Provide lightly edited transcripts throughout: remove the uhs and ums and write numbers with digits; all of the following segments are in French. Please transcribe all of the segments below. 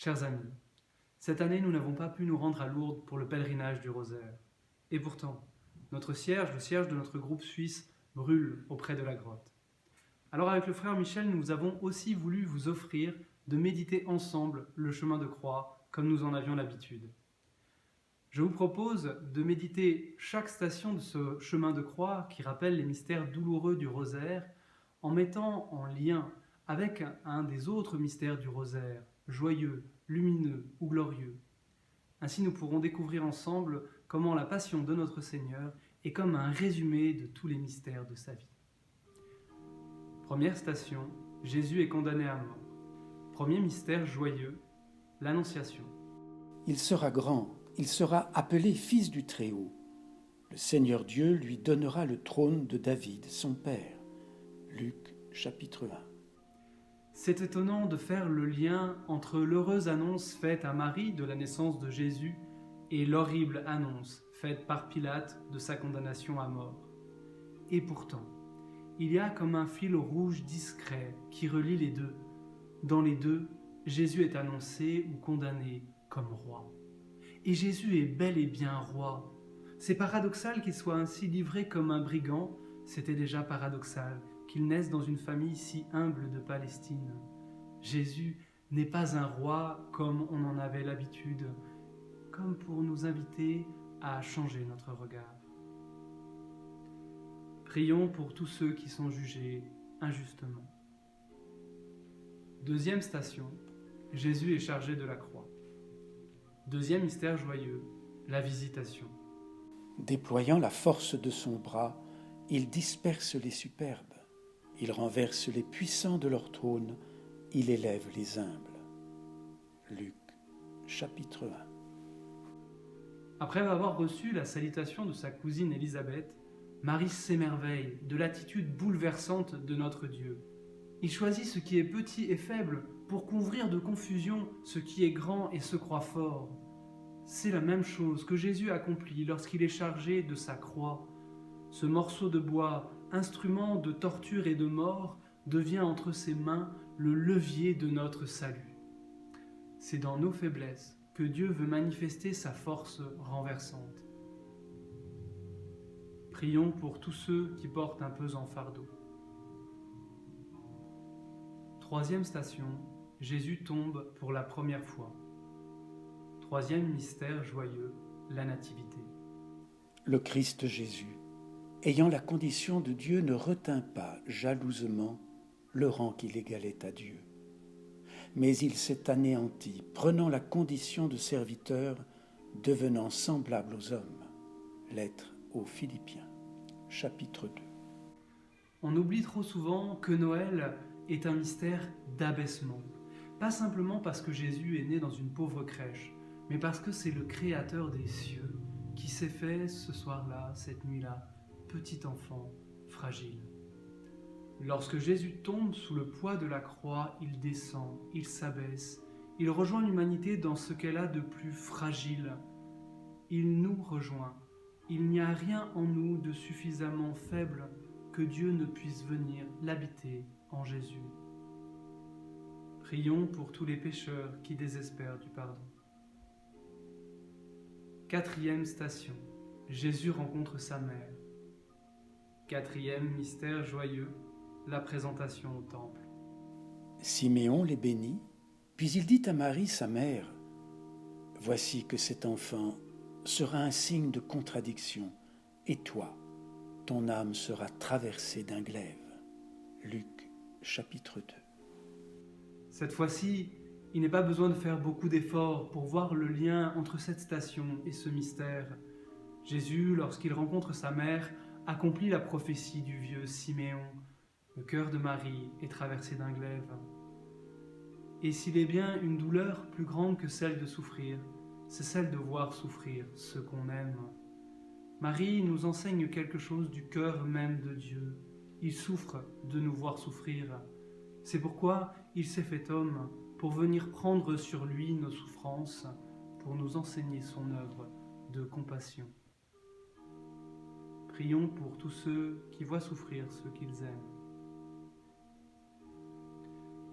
Chers amis, cette année nous n'avons pas pu nous rendre à Lourdes pour le pèlerinage du Rosaire. Et pourtant, notre cierge, le cierge de notre groupe suisse, brûle auprès de la grotte. Alors avec le frère Michel, nous avons aussi voulu vous offrir de méditer ensemble le chemin de croix comme nous en avions l'habitude. Je vous propose de méditer chaque station de ce chemin de croix qui rappelle les mystères douloureux du Rosaire en mettant en lien avec un des autres mystères du Rosaire, joyeux, lumineux ou glorieux. Ainsi nous pourrons découvrir ensemble comment la passion de notre Seigneur est comme un résumé de tous les mystères de sa vie. Première station, Jésus est condamné à mort. Premier mystère joyeux, l'Annonciation. Il sera grand, il sera appelé Fils du Très-Haut. Le Seigneur Dieu lui donnera le trône de David, son père. Luc, chapitre 1. C'est étonnant de faire le lien entre l'heureuse annonce faite à Marie de la naissance de Jésus et l'horrible annonce faite par Pilate de sa condamnation à mort. Et pourtant, il y a comme un fil rouge discret qui relie les deux. Dans les deux, Jésus est annoncé ou condamné comme roi. Et Jésus est bel et bien roi. C'est paradoxal qu'il soit ainsi livré comme un brigand, c'était déjà paradoxal qu'il naisse dans une famille si humble de Palestine. Jésus n'est pas un roi comme on en avait l'habitude, comme pour nous inviter à changer notre regard. Prions pour tous ceux qui sont jugés injustement. Deuxième station, Jésus est chargé de la croix. Deuxième mystère joyeux, la visitation. Déployant la force de son bras, il disperse les superbes, il renverse les puissants de leur trône, il élève les humbles. Luc, chapitre 1. Après avoir reçu la salutation de sa cousine Élisabeth, Marie s'émerveille de l'attitude bouleversante de notre Dieu. Il choisit ce qui est petit et faible pour couvrir de confusion ce qui est grand et se croit fort. C'est la même chose que Jésus accomplit lorsqu'il est chargé de sa croix. Ce morceau de bois, instrument de torture et de mort, devient entre ses mains le levier de notre salut. C'est dans nos faiblesses que Dieu veut manifester sa force renversante. Prions pour tous ceux qui portent un pesant fardeau. Troisième station, Jésus tombe pour la première fois. Troisième mystère joyeux, la Nativité. Le Christ Jésus, ayant la condition de Dieu, ne retint pas jalousement le rang qu'il égalait à Dieu. Mais il s'est anéanti, prenant la condition de serviteur, devenant semblable aux hommes. Lettre aux Philippiens, chapitre 2. On oublie trop souvent que Noël est un mystère d'abaissement. Pas simplement parce que Jésus est né dans une pauvre crèche, mais parce que c'est le Créateur des cieux qui s'est fait ce soir-là, cette nuit-là, petit enfant fragile. Lorsque Jésus tombe sous le poids de la croix, il descend, il s'abaisse, il rejoint l'humanité dans ce qu'elle a de plus fragile. Il nous rejoint. Il n'y a rien en nous de suffisamment faible que Dieu ne puisse venir l'habiter en Jésus. Prions pour tous les pécheurs qui désespèrent du pardon. Quatrième station, Jésus rencontre sa mère. Quatrième mystère joyeux, la présentation au temple. Siméon les bénit, puis il dit à Marie, sa mère, « Voici que cet enfant sera un signe de contradiction, et toi, ton âme sera traversée d'un glaive. » Luc, chapitre 2. Cette fois-ci, il n'est pas besoin de faire beaucoup d'efforts pour voir le lien entre cette station et ce mystère. Jésus, lorsqu'il rencontre sa mère, accomplit la prophétie du vieux Siméon. Le cœur de Marie est traversé d'un glaive. Et s'il est bien une douleur plus grande que celle de souffrir, c'est celle de voir souffrir ceux qu'on aime. Marie nous enseigne quelque chose du cœur même de Dieu. Il souffre de nous voir souffrir. C'est pourquoi il s'est fait homme, pour venir prendre sur lui nos souffrances, pour nous enseigner son œuvre de compassion. Prions pour tous ceux qui voient souffrir ceux qu'ils aiment.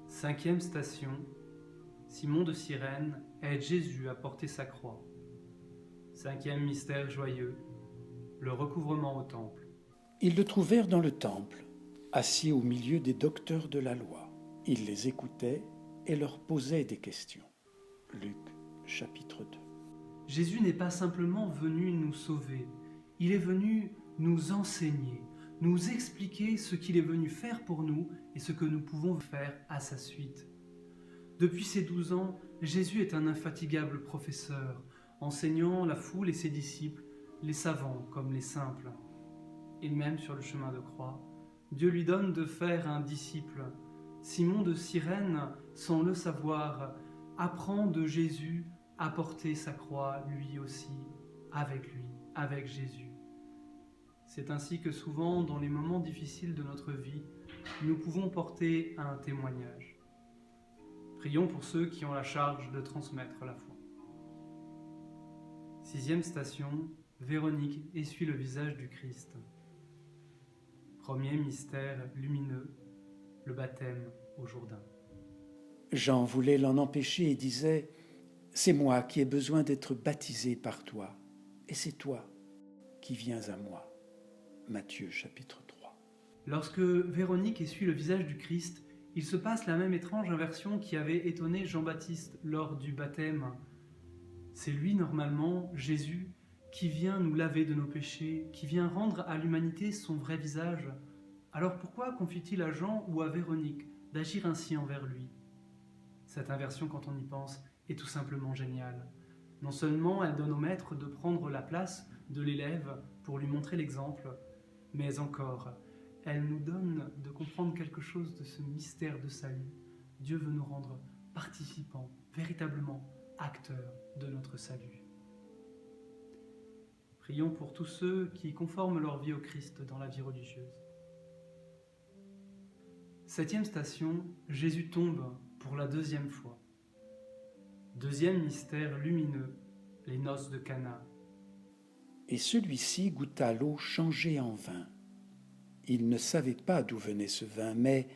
Cinquième station, Simon de Cyrène aide Jésus à porter sa croix. 5e mystère joyeux, le recouvrement au temple. Ils le trouvèrent dans le temple, assis au milieu des docteurs de la loi. Il les écoutait et leur posait des questions. Luc, chapitre 2. Jésus n'est pas simplement venu nous sauver, il est venu nous enseigner, nous expliquer ce qu'il est venu faire pour nous et ce que nous pouvons faire à sa suite. Depuis ses 12 ans, Jésus est un infatigable professeur, enseignant la foule et ses disciples, les savants comme les simples. Et même sur le chemin de croix, Dieu lui donne de faire un disciple. Simon de Cyrène, sans le savoir, apprend de Jésus à porter sa croix lui aussi, avec Jésus. C'est ainsi que souvent, dans les moments difficiles de notre vie, nous pouvons porter un témoignage. Prions pour ceux qui ont la charge de transmettre la foi. 6e station, Véronique essuie le visage du Christ. 1er mystère lumineux, le baptême au Jourdain. Jean voulait l'en empêcher et disait « C'est moi qui ai besoin d'être baptisé par toi, et c'est toi qui viens à moi. » Matthieu chapitre 3. Lorsque Véronique essuie le visage du Christ, il se passe la même étrange inversion qui avait étonné Jean-Baptiste lors du baptême. C'est lui, normalement, Jésus, qui vient nous laver de nos péchés, qui vient rendre à l'humanité son vrai visage. Alors pourquoi confie-t-il à Jean ou à Véronique d'agir ainsi envers lui ? Cette inversion, quand on y pense, est tout simplement géniale. Non seulement elle donne au maître de prendre la place de l'élève pour lui montrer l'exemple, mais encore, elle nous donne de comprendre quelque chose de ce mystère de salut. Dieu veut nous rendre participants, véritablement acteurs de notre salut. Prions pour tous ceux qui conforment leur vie au Christ dans la vie religieuse. 7e station, Jésus tombe pour la 2e fois. 2e mystère lumineux, les noces de Cana. Et celui-ci goûta l'eau changée en vin. Il ne savait pas d'où venait ce vin, mais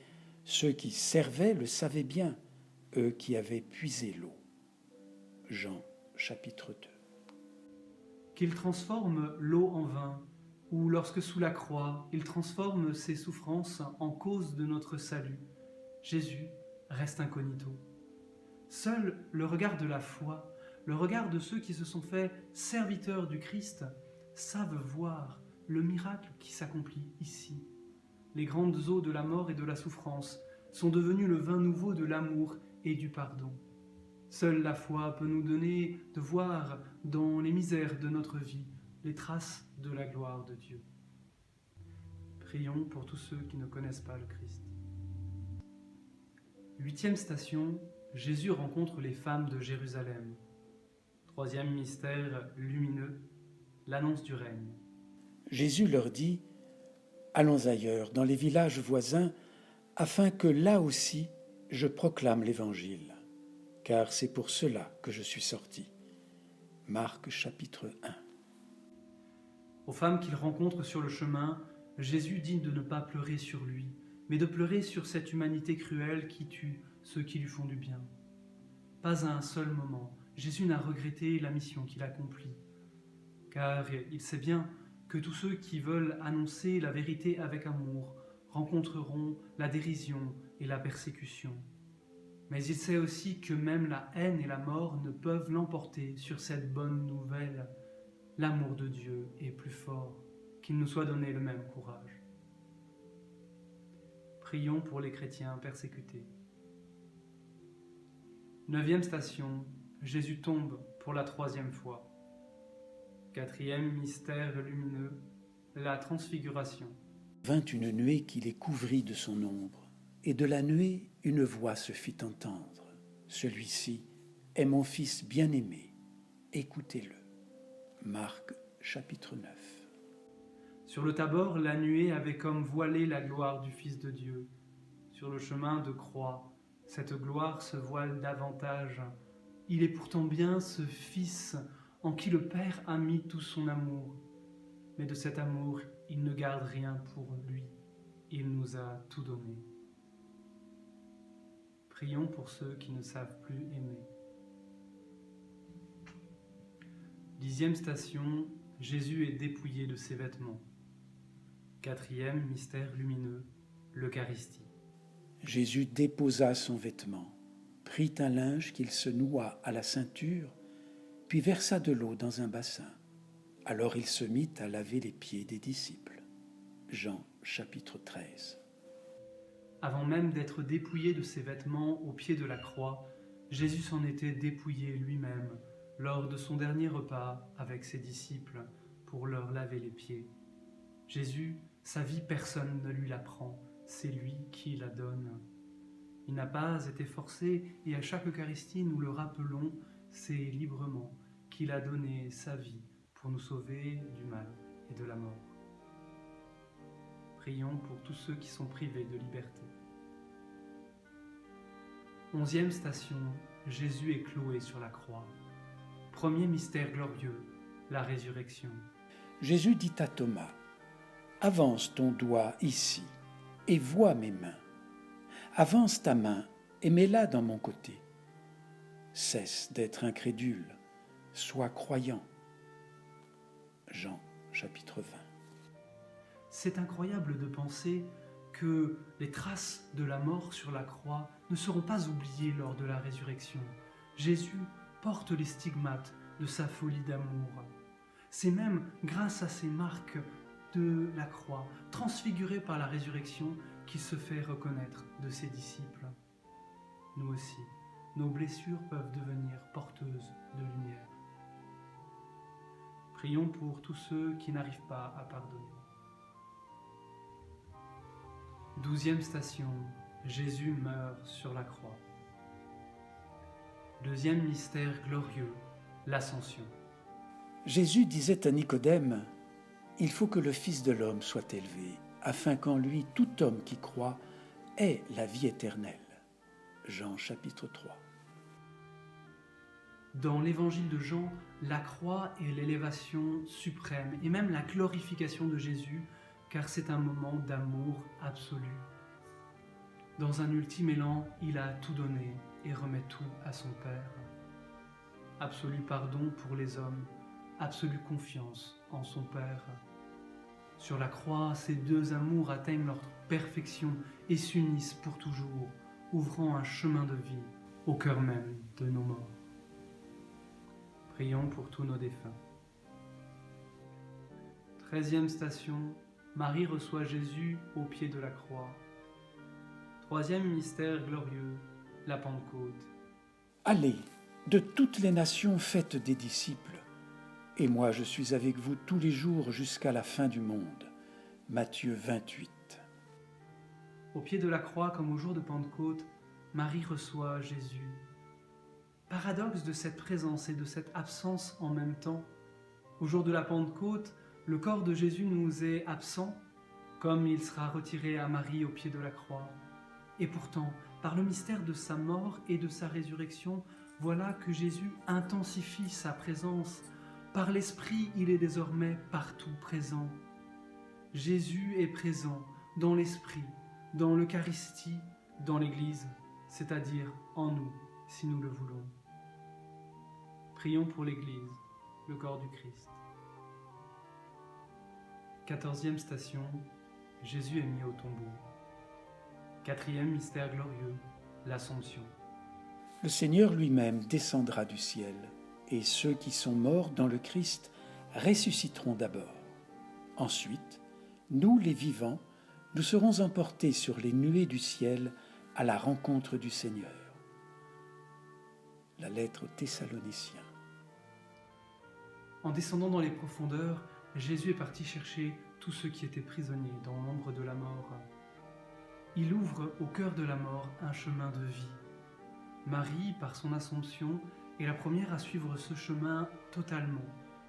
ceux qui servaient le savaient bien, eux qui avaient puisé l'eau. Jean, chapitre 2. Qu'il transforme l'eau en vin, ou lorsque sous la croix, il transforme ses souffrances en cause de notre salut, Jésus reste incognito. Seul le regard de la foi, le regard de ceux qui se sont faits serviteurs du Christ, savent voir le miracle qui s'accomplit ici. Les grandes eaux de la mort et de la souffrance sont devenues le vin nouveau de l'amour et du pardon. Seule la foi peut nous donner de voir dans les misères de notre vie les traces de la gloire de Dieu. Prions pour tous ceux qui ne connaissent pas le Christ. 8e station, Jésus rencontre les femmes de Jérusalem. 3e mystère lumineux, l'annonce du règne. Jésus leur dit « Allons ailleurs, dans les villages voisins, afin que là aussi je proclame l'Évangile, car c'est pour cela que je suis sorti. » Marc chapitre 1. Aux femmes qu'il rencontre sur le chemin, Jésus dit de ne pas pleurer sur lui, mais de pleurer sur cette humanité cruelle qui tue ceux qui lui font du bien. Pas à un seul moment, Jésus n'a regretté la mission qu'il accomplit, car il sait bien que tous ceux qui veulent annoncer la vérité avec amour rencontreront la dérision et la persécution. Mais il sait aussi que même la haine et la mort ne peuvent l'emporter sur cette bonne nouvelle. L'amour de Dieu est plus fort, qu'il nous soit donné le même courage. Prions pour les chrétiens persécutés. 9e station, Jésus tombe pour la 3e fois. 4e mystère lumineux, la transfiguration. Vint une nuée qui les couvrit de son ombre, et de la nuée une voix se fit entendre. Celui-ci est mon Fils bien-aimé, écoutez-le. Marc chapitre 9. Sur le Tabor, la nuée avait comme voilé la gloire du Fils de Dieu. Sur le chemin de croix, cette gloire se voile davantage. Il est pourtant bien ce Fils en qui le Père a mis tout son amour. Mais de cet amour, il ne garde rien pour lui. Il nous a tout donné. Prions pour ceux qui ne savent plus aimer. 10e station, Jésus est dépouillé de ses vêtements. 4e mystère lumineux, l'Eucharistie. Jésus déposa son vêtement, prit un linge qu'il se noua à la ceinture, puis versa de l'eau dans un bassin. Alors il se mit à laver les pieds des disciples. Jean chapitre 13. Avant même d'être dépouillé de ses vêtements au pied de la croix, Jésus s'en était dépouillé lui-même lors de son dernier repas avec ses disciples pour leur laver les pieds. Jésus, sa vie, personne ne lui la prend, c'est lui qui la donne. Il n'a pas été forcé et à chaque Eucharistie nous le rappelons, c'est librement qu'il a donné sa vie pour nous sauver du mal et de la mort. Prions pour tous ceux qui sont privés de liberté. 11e station, Jésus est cloué sur la croix. Premier mystère glorieux, la résurrection. Jésus dit à Thomas, « Avance ton doigt ici et vois mes mains. Avance ta main et mets-la dans mon côté. Cesse d'être incrédule, sois croyant. » Jean chapitre 20. C'est incroyable de penser que les traces de la mort sur la croix ne seront pas oubliées lors de la résurrection. Jésus porte les stigmates de sa folie d'amour. C'est même grâce à ces marques de la croix, transfigurée par la résurrection, qu'il se fait reconnaître de ses disciples. Nous aussi, nos blessures peuvent devenir porteuses de lumière. Prions pour tous ceux qui n'arrivent pas à pardonner. 12e station, Jésus meurt sur la croix. 2e mystère glorieux, l'Ascension. Jésus disait à Nicodème, « Il faut que le Fils de l'homme soit élevé, afin qu'en lui tout homme qui croit ait la vie éternelle. » Jean chapitre 3. Dans l'évangile de Jean, la croix est l'élévation suprême et même la glorification de Jésus, car c'est un moment d'amour absolu. Dans un ultime élan, il a tout donné et remet tout à son Père. Absolu pardon pour les hommes, absolue confiance en son Père. Sur la croix, ces deux amours atteignent leur perfection et s'unissent pour toujours, ouvrant un chemin de vie au cœur même de nos morts. Prions pour tous nos défunts. 13e station, Marie reçoit Jésus au pied de la croix. 3e mystère glorieux, la Pentecôte. Allez, de toutes les nations faites des disciples, et moi je suis avec vous tous les jours jusqu'à la fin du monde. Matthieu 28. Au pied de la croix, comme au jour de Pentecôte, Marie reçoit Jésus. Paradoxe de cette présence et de cette absence en même temps. Au jour de la Pentecôte, le corps de Jésus nous est absent, comme il sera retiré à Marie au pied de la croix. Et pourtant, par le mystère de sa mort et de sa résurrection, voilà que Jésus intensifie sa présence. Par l'Esprit, il est désormais partout présent. Jésus est présent dans l'Esprit, dans l'Eucharistie, dans l'Église, c'est-à-dire en nous, si nous le voulons. Prions pour l'Église, le corps du Christ. 14e station, Jésus est mis au tombeau. 4e mystère glorieux, l'Assomption. Le Seigneur lui-même descendra du ciel, et ceux qui sont morts dans le Christ ressusciteront d'abord. Ensuite, nous les vivants, nous serons emportés sur les nuées du ciel à la rencontre du Seigneur. La lettre aux Thessaloniciens. En descendant dans les profondeurs, Jésus est parti chercher tous ceux qui étaient prisonniers dans l'ombre de la mort. Il ouvre au cœur de la mort un chemin de vie. Marie, par son Assomption, est la première à suivre ce chemin totalement,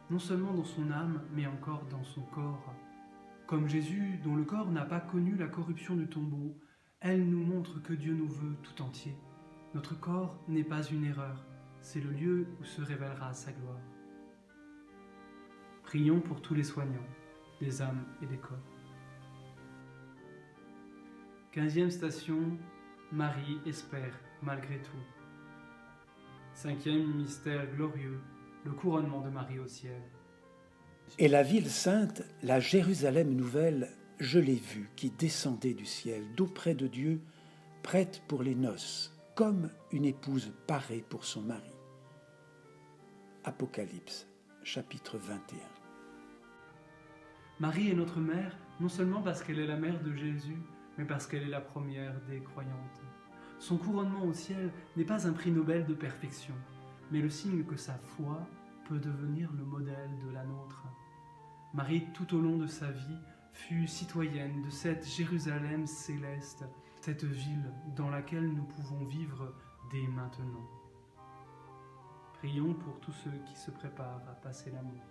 non seulement dans son âme, mais encore dans son corps. Comme Jésus, dont le corps n'a pas connu la corruption du tombeau, elle nous montre que Dieu nous veut tout entier. Notre corps n'est pas une erreur, c'est le lieu où se révélera sa gloire. Prions pour tous les soignants, des âmes et des corps. 15e station, Marie espère malgré tout. 5e mystère glorieux, le couronnement de Marie au ciel. Et la ville sainte, la Jérusalem nouvelle, je l'ai vue, qui descendait du ciel, d'auprès de Dieu, prête pour les noces, comme une épouse parée pour son mari. Apocalypse, chapitre 21. Marie est notre mère, non seulement parce qu'elle est la mère de Jésus, mais parce qu'elle est la première des croyantes. Son couronnement au ciel n'est pas un prix Nobel de perfection, mais le signe que sa foi peut devenir le modèle de la nôtre. Marie, tout au long de sa vie, fut citoyenne de cette Jérusalem céleste, cette ville dans laquelle nous pouvons vivre dès maintenant. Prions pour tous ceux qui se préparent à passer l'amour.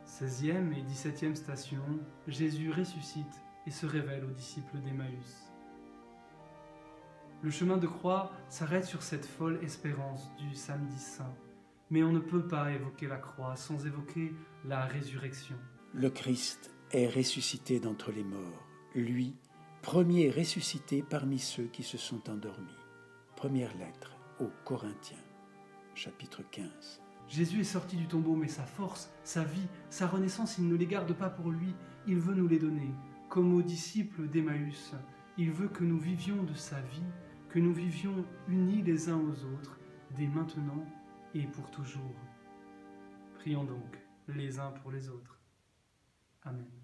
16e et 17e station, Jésus ressuscite et se révèle aux disciples d'Emmaüs. Le chemin de croix s'arrête sur cette folle espérance du samedi saint, mais on ne peut pas évoquer la croix sans évoquer la résurrection. Le Christ est ressuscité d'entre les morts, lui, premier ressuscité parmi ceux qui se sont endormis. Première lettre aux Corinthiens, chapitre 15. Jésus est sorti du tombeau, mais sa force, sa vie, sa renaissance, il ne les garde pas pour lui, il veut nous les donner. Comme aux disciples d'Emmaüs, il veut que nous vivions de sa vie, que nous vivions unis les uns aux autres, dès maintenant et pour toujours. Prions donc les uns pour les autres. Amen.